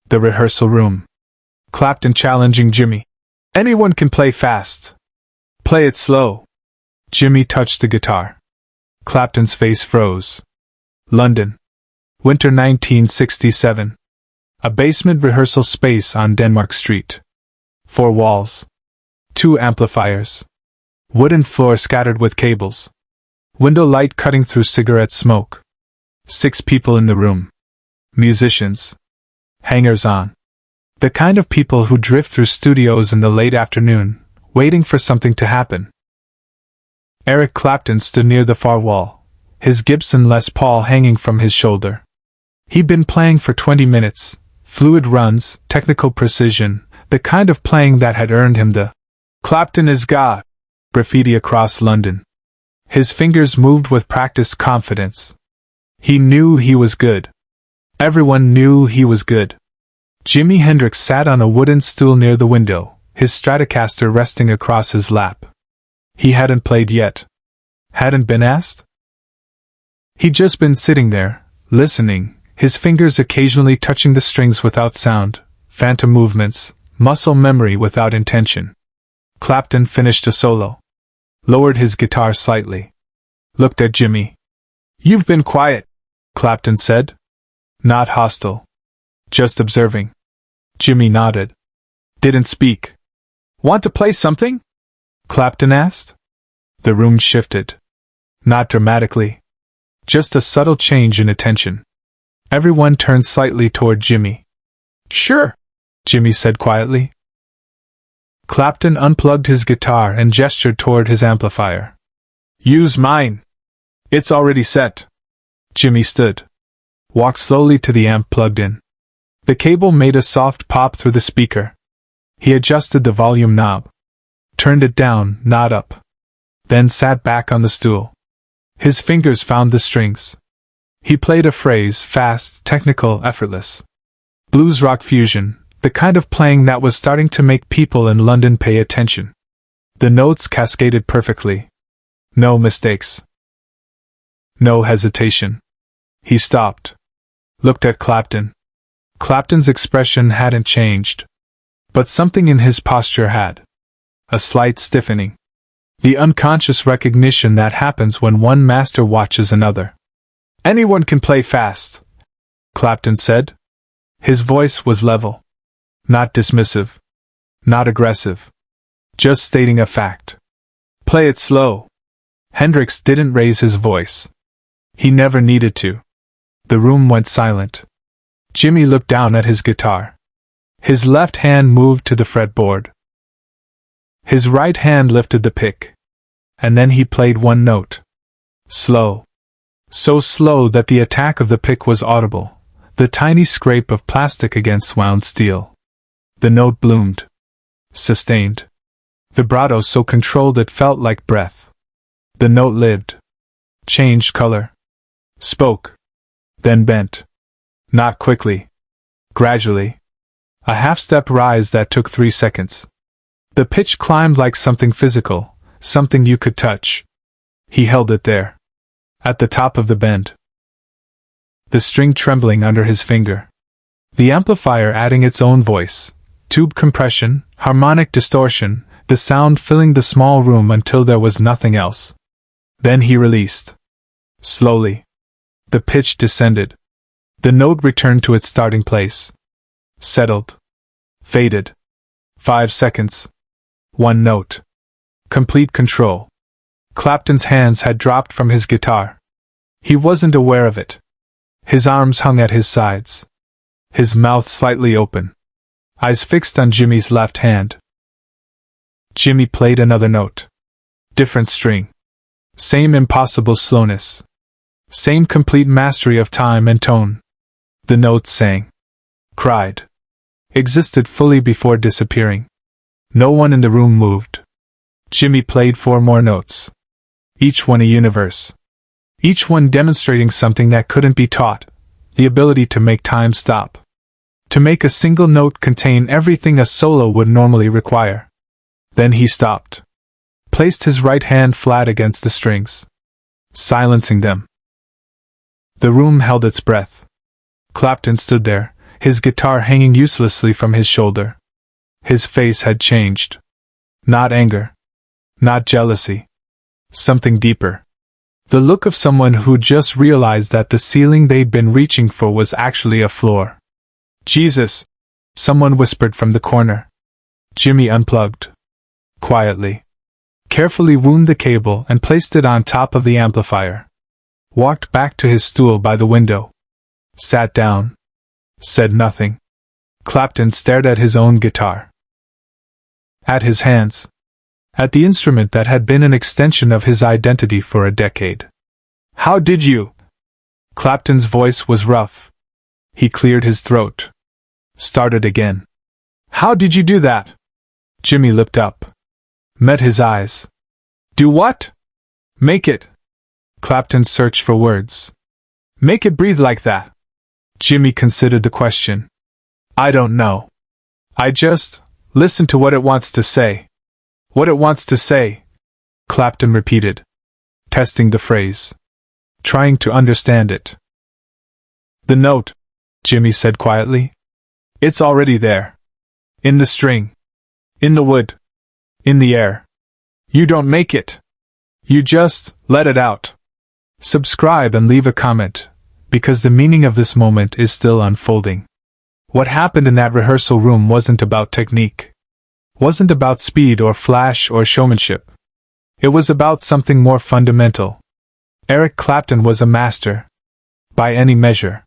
The rehearsal room. Clapton challenging Jimi. Anyone can play fast. Play it slow. Jimi touched the guitar. Clapton's face froze. London. Winter 1967. A basement rehearsal space on Denmark Street. 4 walls. 2 amplifiers. Wooden floor scattered with cables. Window light cutting through cigarette smoke. 6 people in the room. Musicians. Hangers-on. The kind of people who drift through studios in the late afternoon, waiting for something to happen. Eric Clapton stood near the far wall, his Gibson Les Paul hanging from his shoulder. He'd been playing for 20 minutes, fluid runs, technical precision, the kind of playing that had earned him the "Clapton is God" graffiti across London. His fingers moved with practiced confidence. He knew he was good. Everyone knew he was good. Jimi Hendrix sat on a wooden stool near the window, his Stratocaster resting across his lap. He hadn't played yet. Hadn't been asked? He'd just been sitting there, listening, his fingers occasionally touching the strings without sound, phantom movements, muscle memory without intention. Clapton finished a solo. Lowered his guitar slightly. Looked at Jimi. "You've been quiet," Clapton said. Not hostile. Just observing. Jimi nodded. Didn't speak. "Want to play something?" Clapton asked. The room shifted. Not dramatically. Just a subtle change in attention. Everyone turned slightly toward Jimi. "Sure," Jimi said quietly. Clapton unplugged his guitar and gestured toward his amplifier. "Use mine. It's already set." Jimi stood. Walked slowly to the amp plugged in. The cable made a soft pop through the speaker. He adjusted the volume knob. Turned it down, not up. Then sat back on the stool. His fingers found the strings. He played a phrase, fast, technical, effortless. Blues rock fusion, the kind of playing that was starting to make people in London pay attention. The notes cascaded perfectly. No mistakes. No hesitation. He stopped. Looked at Clapton. Clapton's expression hadn't changed. But something in his posture had. A slight stiffening. The unconscious recognition that happens when one master watches another. "Anyone can play fast," Clapton said. His voice was level. Not dismissive. Not aggressive. Just stating a fact. "Play it slow." Hendrix didn't raise his voice. He never needed to. The room went silent. Jimi looked down at his guitar. His left hand moved to the fretboard. His right hand lifted the pick. And then he played one note. Slow. So slow that the attack of the pick was audible, the tiny scrape of plastic against wound steel. The note bloomed. Sustained. Vibrato so controlled it felt like breath. The note lived. Changed color. Spoke. Then bent. Not quickly. Gradually. A half-step rise that took 3 seconds. The pitch climbed like something physical, something you could touch. He held it there. At the top of the bend. The string trembling under his finger. The amplifier adding its own voice. Tube compression, harmonic distortion, the sound filling the small room until there was nothing else. Then he released. Slowly. The pitch descended. The note returned to its starting place. Settled. Faded. 5 seconds. One note. Complete control. Clapton's hands had dropped from his guitar. He wasn't aware of it. His arms hung at his sides. His mouth slightly open. Eyes fixed on Jimi's left hand. Jimi played another note. Different string. Same impossible slowness. Same complete mastery of time and tone. The note sang. Cried. Existed fully before disappearing. No one in the room moved. Jimi played 4 more notes. Each one a universe. Each one demonstrating something that couldn't be taught, the ability to make time stop. To make a single note contain everything a solo would normally require. Then he stopped. Placed his right hand flat against the strings. Silencing them. The room held its breath. Clapton stood there, his guitar hanging uselessly from his shoulder. His face had changed. Not anger. Not jealousy. Something deeper. The look of someone who just realized that the ceiling they'd been reaching for was actually a floor. "Jesus!" someone whispered from the corner. Jimi unplugged. Quietly. Carefully wound the cable and placed it on top of the amplifier. Walked back to his stool by the window. Sat down. Said nothing. Clapton stared at his own guitar. At his hands. At the instrument that had been an extension of his identity for a decade. "How did you?" Clapton's voice was rough. He cleared his throat. Started again. "How did you do that?" Jimi looked up. Met his eyes. "Do what?" "Make it." Clapton searched for words. "Make it breathe like that." Jimi considered the question. "I don't know. I just listen to what it wants to say." "What it wants to say," Clapton repeated, testing the phrase, trying to understand it. "The note," Jimi said quietly. "It's already there. In the string. In the wood. In the air. You don't make it. You just let it out." Subscribe and leave a comment, because the meaning of this moment is still unfolding. What happened in that rehearsal room wasn't about technique. Wasn't about speed or flash or showmanship. It was about something more fundamental. Eric Clapton was a master. By any measure.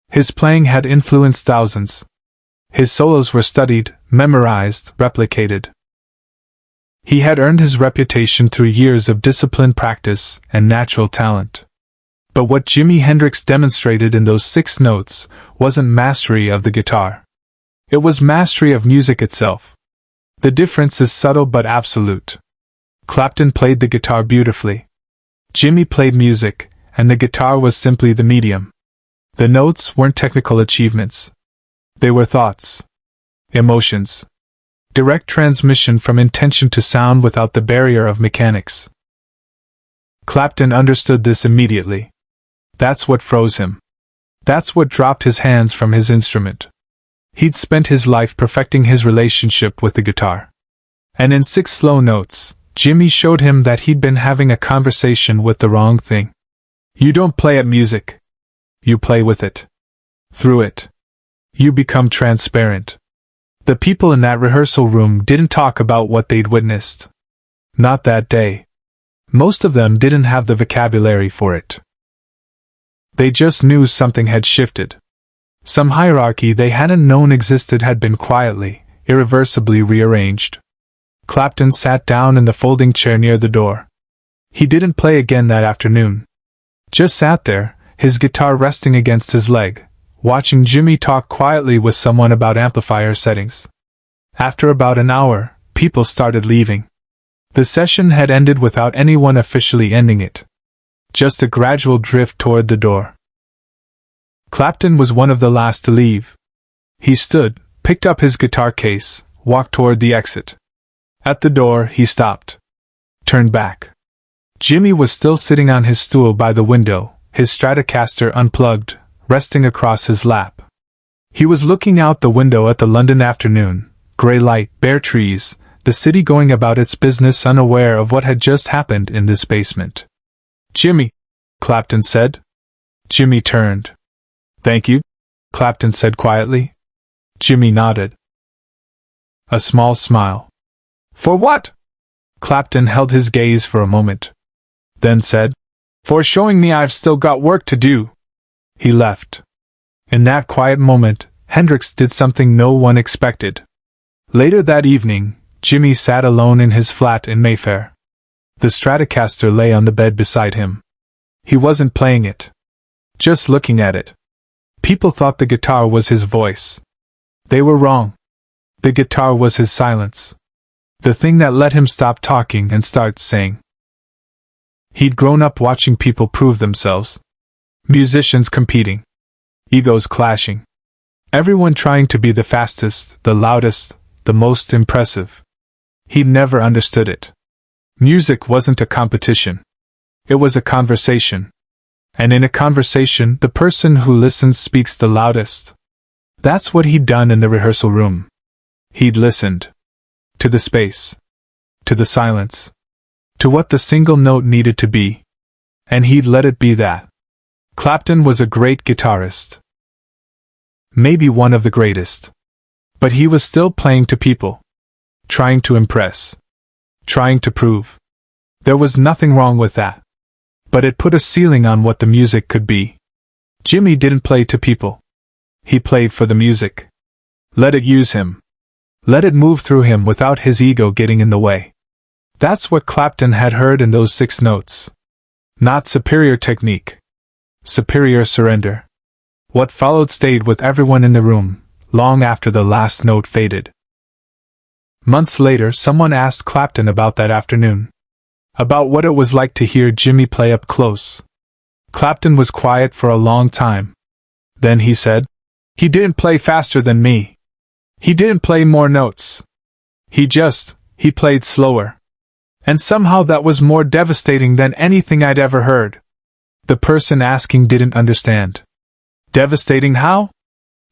His playing had influenced thousands. His solos were studied, memorized, replicated. He had earned his reputation through years of disciplined practice and natural talent. But what Jimi Hendrix demonstrated in those 6 notes wasn't mastery of the guitar. It was mastery of music itself. The difference is subtle but absolute. Clapton played the guitar beautifully. Jimi played music, and the guitar was simply the medium. The notes weren't technical achievements. They were thoughts. Emotions. Direct transmission from intention to sound without the barrier of mechanics. Clapton understood this immediately. That's what froze him. That's what dropped his hands from his instrument. He'd spent his life perfecting his relationship with the guitar. And in 6 slow notes, Jimi showed him that he'd been having a conversation with the wrong thing. You don't play at music. You play with it. Through it. You become transparent. The people in that rehearsal room didn't talk about what they'd witnessed. Not that day. Most of them didn't have the vocabulary for it. They just knew something had shifted. Some hierarchy they hadn't known existed had been quietly, irreversibly rearranged. Clapton sat down in the folding chair near the door. He didn't play again that afternoon. Just sat there, his guitar resting against his leg, watching Jimi talk quietly with someone about amplifier settings. After about an hour, people started leaving. The session had ended without anyone officially ending it. Just a gradual drift toward the door. Clapton was one of the last to leave. He stood, picked up his guitar case, walked toward the exit. At the door, he stopped. Turned back. Jimi was still sitting on his stool by the window, his Stratocaster unplugged, resting across his lap. He was looking out the window at the London afternoon, grey light, bare trees, the city going about its business unaware of what had just happened in this basement. "Jimi," Clapton said. Jimi turned. "Thank you," Clapton said quietly. Jimi nodded. A small smile. "For what?" Clapton held his gaze for a moment. Then said, "For showing me I've still got work to do." He left. In that quiet moment, Hendrix did something no one expected. Later that evening, Jimi sat alone in his flat in Mayfair. The Stratocaster lay on the bed beside him. He wasn't playing it. Just looking at it. People thought the guitar was his voice. They were wrong. The guitar was his silence. The thing that let him stop talking and start saying. He'd grown up watching people prove themselves. Musicians competing. Egos clashing. Everyone trying to be the fastest, the loudest, the most impressive. He'd never understood it. Music wasn't a competition. It was a conversation. And in a conversation, the person who listens speaks the loudest. That's what he'd done in the rehearsal room. He'd listened. To the space. To the silence. To what the single note needed to be. And he'd let it be that. Clapton was a great guitarist. Maybe one of the greatest. But he was still playing to people. Trying to impress. Trying to prove. There was nothing wrong with that. But it put a ceiling on what the music could be. Jimi didn't play to people. He played for the music. Let it use him. Let it move through him without his ego getting in the way. That's what Clapton had heard in those 6 notes. Not superior technique. Superior surrender. What followed stayed with everyone in the room, long after the last note faded. Months later, someone asked Clapton about that afternoon. About what it was like to hear Jimi play up close. Clapton was quiet for a long time. Then he said, "He didn't play faster than me. He didn't play more notes. He played slower. And somehow that was more devastating than anything I'd ever heard." The person asking didn't understand. Devastating how?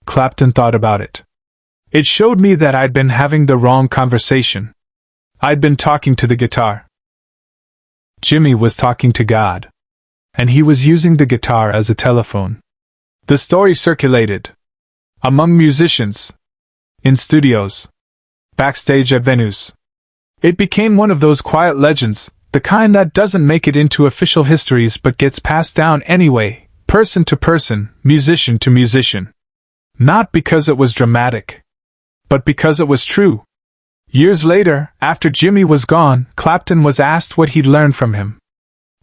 Clapton thought about it. It showed me that I'd been having the wrong conversation. I'd been talking to the guitar. Jimi was talking to God. And he was using the guitar as a telephone. The story circulated. Among musicians. In studios. Backstage at venues. It became one of those quiet legends, the kind that doesn't make it into official histories but gets passed down anyway, person to person, musician to musician. Not because it was dramatic. But because it was true. Years later, after Jimi was gone, Clapton was asked what he'd learned from him.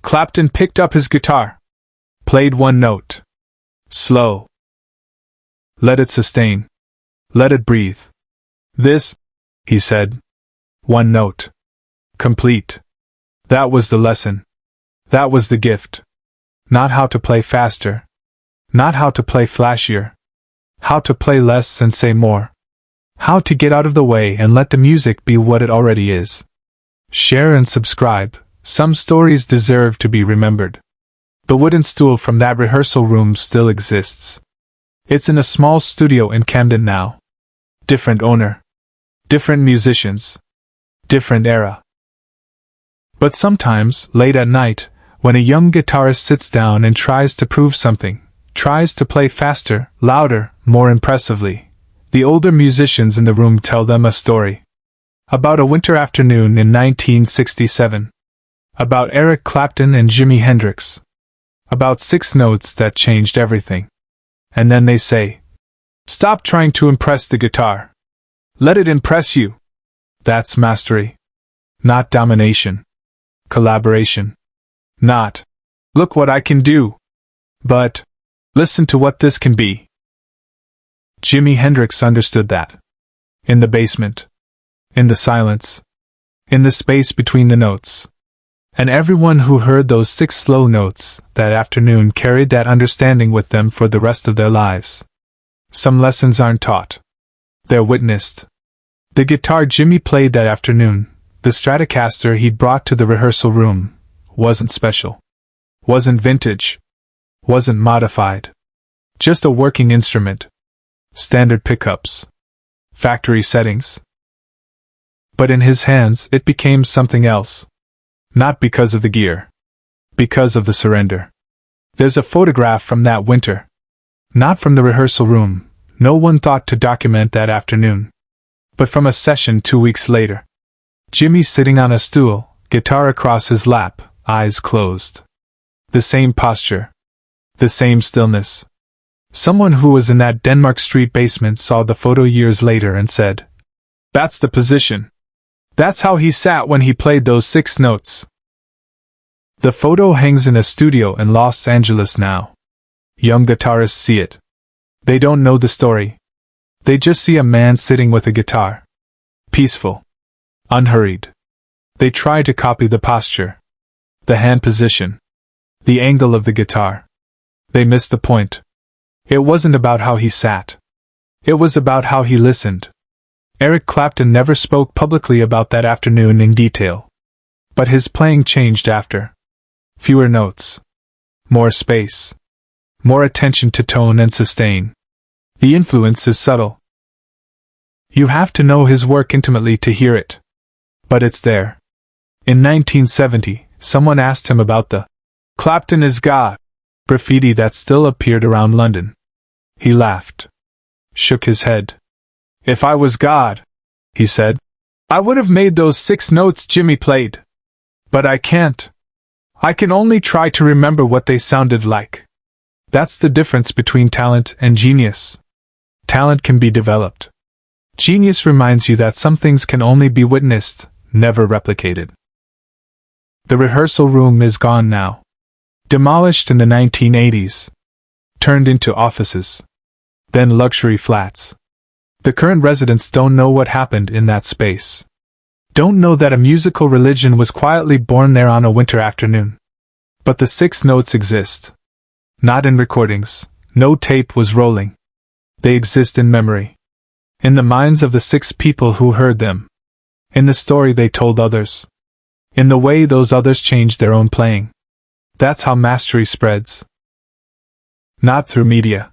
Clapton picked up his guitar. Played one note. Slow. Let it sustain. Let it breathe. This, he said. One note. Complete. That was the lesson. That was the gift. Not how to play faster. Not how to play flashier. How to play less and say more. How to get out of the way and let the music be what it already is. Share and subscribe. Some stories deserve to be remembered. The wooden stool from that rehearsal room still exists. It's in a small studio in Camden now. Different owner. Different musicians. Different era. But sometimes, late at night, when a young guitarist sits down and tries to prove something, tries to play faster, louder, more impressively, the older musicians in the room tell them a story. About a winter afternoon in 1967. About Eric Clapton and Jimi Hendrix. About 6 notes that changed everything. And then they say, "Stop trying to impress the guitar. Let it impress you." That's mastery. Not domination. Collaboration. Not, "Look what I can do." But, "Listen to what this can be." Jimi Hendrix understood that. In the basement. In the silence. In the space between the notes. And everyone who heard those 6 slow notes that afternoon carried that understanding with them for the rest of their lives. Some lessons aren't taught. They're witnessed. The guitar Jimi played that afternoon, the Stratocaster he'd brought to the rehearsal room, wasn't special. Wasn't vintage. Wasn't modified. Just a working instrument. Standard pickups. Factory settings. But in his hands it became something else. Not because of the gear. Because of the surrender. There's a photograph from that winter. Not from the rehearsal room, no one thought to document that afternoon. But from a session 2 weeks later. Jimi sitting on a stool, guitar across his lap, eyes closed. The same posture. The same stillness. Someone who was in that Denmark Street basement saw the photo years later and said, "That's the position. That's how he sat when he played those 6 notes." The photo hangs in a studio in Los Angeles now. Young guitarists see it. They don't know the story. They just see a man sitting with a guitar. Peaceful. Unhurried. They try to copy the posture. The hand position. The angle of the guitar. They miss the point. It wasn't about how he sat. It was about how he listened. Eric Clapton never spoke publicly about that afternoon in detail. But his playing changed after. Fewer notes. More space. More attention to tone and sustain. The influence is subtle. You have to know his work intimately to hear it. But it's there. In 1970, someone asked him about the "Clapton is God" graffiti that still appeared around London. He laughed. Shook his head. "If I was God," he said, "I would have made those 6 notes Jimi played. But I can't. I can only try to remember what they sounded like." That's the difference between talent and genius. Talent can be developed. Genius reminds you that some things can only be witnessed, never replicated. The rehearsal room is gone now. Demolished in the 1980s. Turned into offices. Then luxury flats. The current residents don't know what happened in that space. Don't know that a musical religion was quietly born there on a winter afternoon. But the 6 notes exist. Not in recordings, no tape was rolling. They exist in memory. In the minds of the 6 people who heard them. In the story they told others. In the way those others changed their own playing. That's how mastery spreads. Not through media.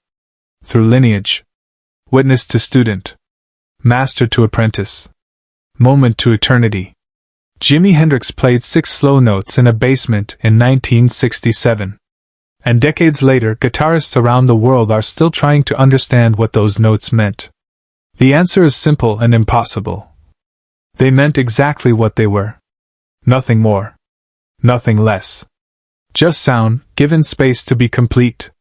Through lineage. Witness to student. Master to apprentice. Moment to eternity. Jimi Hendrix played 6 slow notes in a basement in 1967. And decades later, guitarists around the world are still trying to understand what those notes meant. The answer is simple and impossible. They meant exactly what they were. Nothing more. Nothing less. Just sound, given space to be complete.